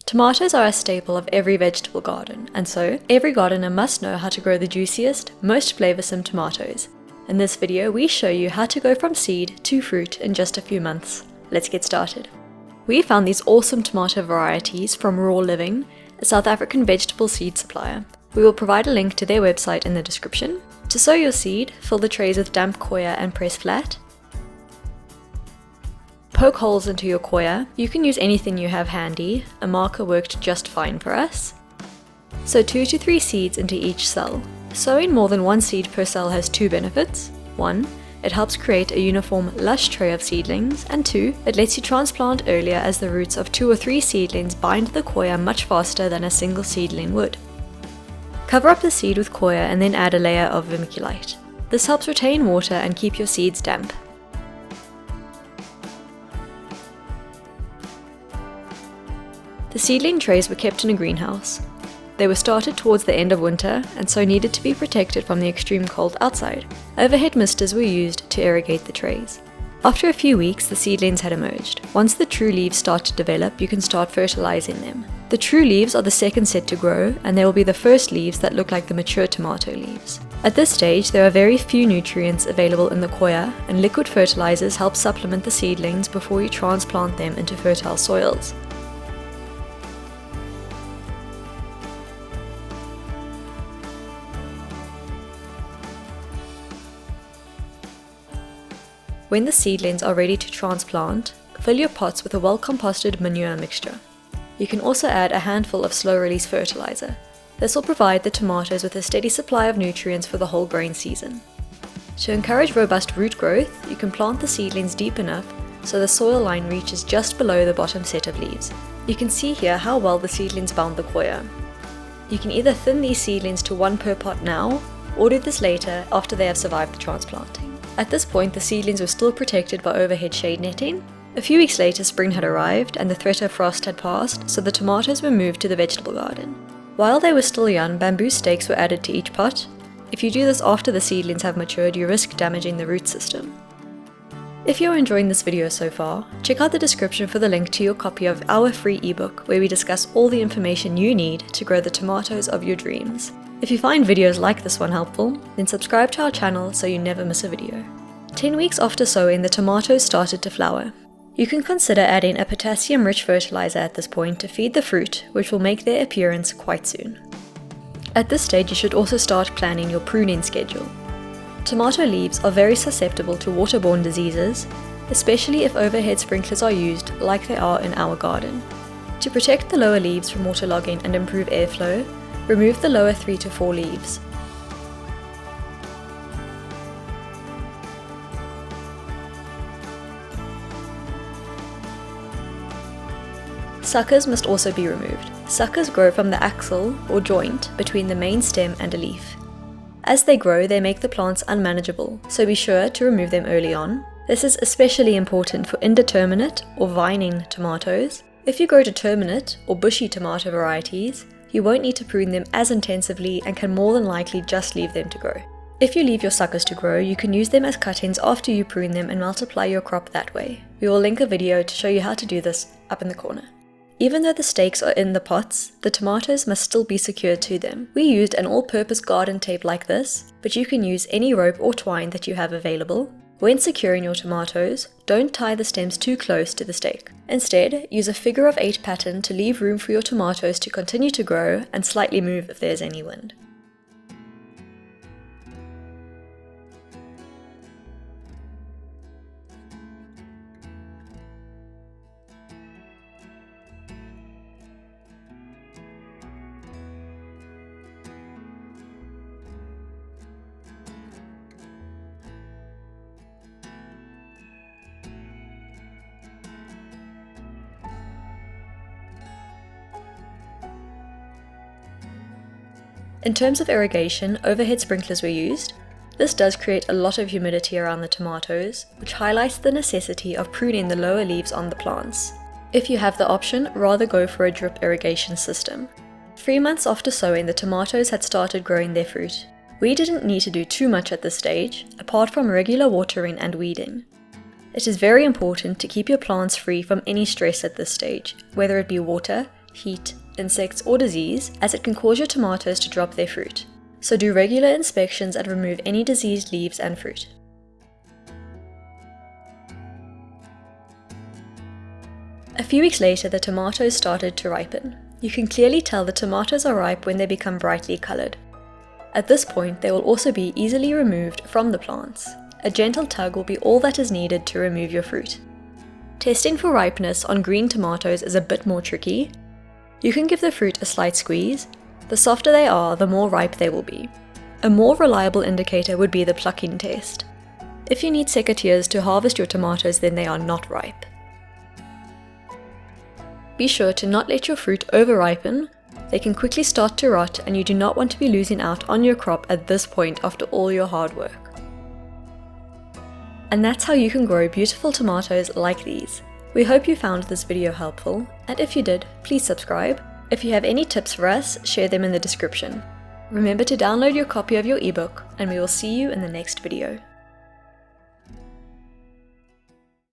Tomatoes are a staple of every vegetable garden, and so every gardener must know how to grow the juiciest, most flavoursome tomatoes. In this video, we show you how to go from seed to fruit in just a few months. Let's get started. We found these awesome tomato varieties from Raw Living, a South African vegetable seed supplier. We will provide a link to their website in the description. To sow your seed, fill the trays with damp coir and press flat. Poke holes into your coir. You can use anything you have handy. A marker worked just fine for us. Sow 2 to 3 seeds into each cell. Sowing more than one seed per cell has two benefits. 1. It helps create a uniform, lush tray of seedlings, and 2. It lets you transplant earlier as the roots of 2 or 3 seedlings bind the coir much faster than a single seedling would. Cover up the seed with coir and then add a layer of vermiculite. This helps retain water and keep your seeds damp. The seedling trays were kept in a greenhouse. They were started towards the end of winter and so needed to be protected from the extreme cold outside. Overhead misters were used to irrigate the trays. After a few weeks, the seedlings had emerged. Once the true leaves start to develop, you can start fertilizing them. The true leaves are the second set to grow, and they will be the first leaves that look like the mature tomato leaves. At this stage, there are very few nutrients available in the coir, and liquid fertilizers help supplement the seedlings before you transplant them into fertile soils. When the seedlings are ready to transplant, fill your pots with a well-composted manure mixture. You can also add a handful of slow-release fertilizer. This will provide the tomatoes with a steady supply of nutrients for the whole growing season. To encourage robust root growth, you can plant the seedlings deep enough so the soil line reaches just below the bottom set of leaves. You can see here how well the seedlings bound the coir. You can either thin these seedlings to 1 per pot now, or do this later after they have survived the transplanting. At this point, the seedlings were still protected by overhead shade netting. A few weeks later, spring had arrived and the threat of frost had passed, so the tomatoes were moved to the vegetable garden. While they were still young, bamboo stakes were added to each pot. If you do this after the seedlings have matured, you risk damaging the root system. If you're enjoying this video so far, check out the description for the link to your copy of our free ebook, where we discuss all the information you need to grow the tomatoes of your dreams. If you find videos like this one helpful, then subscribe to our channel so you never miss a video. 10 weeks after sowing, the tomatoes started to flower. You can consider adding a potassium-rich fertilizer at this point to feed the fruit, which will make their appearance quite soon. At this stage, you should also start planning your pruning schedule. Tomato leaves are very susceptible to waterborne diseases, especially if overhead sprinklers are used like they are in our garden. To protect the lower leaves from waterlogging and improve airflow, remove the lower 3 to 4 leaves. Suckers must also be removed. Suckers grow from the axil or joint between the main stem and a leaf. As they grow, they make the plants unmanageable, so be sure to remove them early on. This is especially important for indeterminate or vining tomatoes. If you grow determinate or bushy tomato varieties, you won't need to prune them as intensively and can more than likely just leave them to grow. If you leave your suckers to grow, you can use them as cuttings after you prune them and multiply your crop that way. We will link a video to show you how to do this up in the corner. Even though the stakes are in the pots, the tomatoes must still be secured to them. We used an all-purpose garden tape like this, but you can use any rope or twine that you have available. When securing your tomatoes, don't tie the stems too close to the stake. Instead, use a figure of 8 pattern to leave room for your tomatoes to continue to grow and slightly move if there's any wind. In terms of irrigation, overhead sprinklers were used. This does create a lot of humidity around the tomatoes, which highlights the necessity of pruning the lower leaves on the plants. If you have the option, rather go for a drip irrigation system. 3 months after sowing, the tomatoes had started growing their fruit. We didn't need to do too much at this stage, apart from regular watering and weeding. It is very important to keep your plants free from any stress at this stage, whether it be water, heat, insects, or disease, as it can cause your tomatoes to drop their fruit. So do regular inspections and remove any diseased leaves and fruit. A few weeks later, the tomatoes started to ripen. You can clearly tell the tomatoes are ripe when they become brightly coloured. At this point, they will also be easily removed from the plants. A gentle tug will be all that is needed to remove your fruit. Testing for ripeness on green tomatoes is a bit more tricky. You can give the fruit a slight squeeze. The softer they are, the more ripe they will be. A more reliable indicator would be the plucking test. If you need secateurs to harvest your tomatoes, then they are not ripe. Be sure to not let your fruit over-ripen. They can quickly start to rot, and you do not want to be losing out on your crop at this point after all your hard work. And that's how you can grow beautiful tomatoes like these. We hope you found this video helpful, and if you did, please subscribe. If you have any tips for us, share them in the description. Remember to download your copy of your ebook, and we will see you in the next video.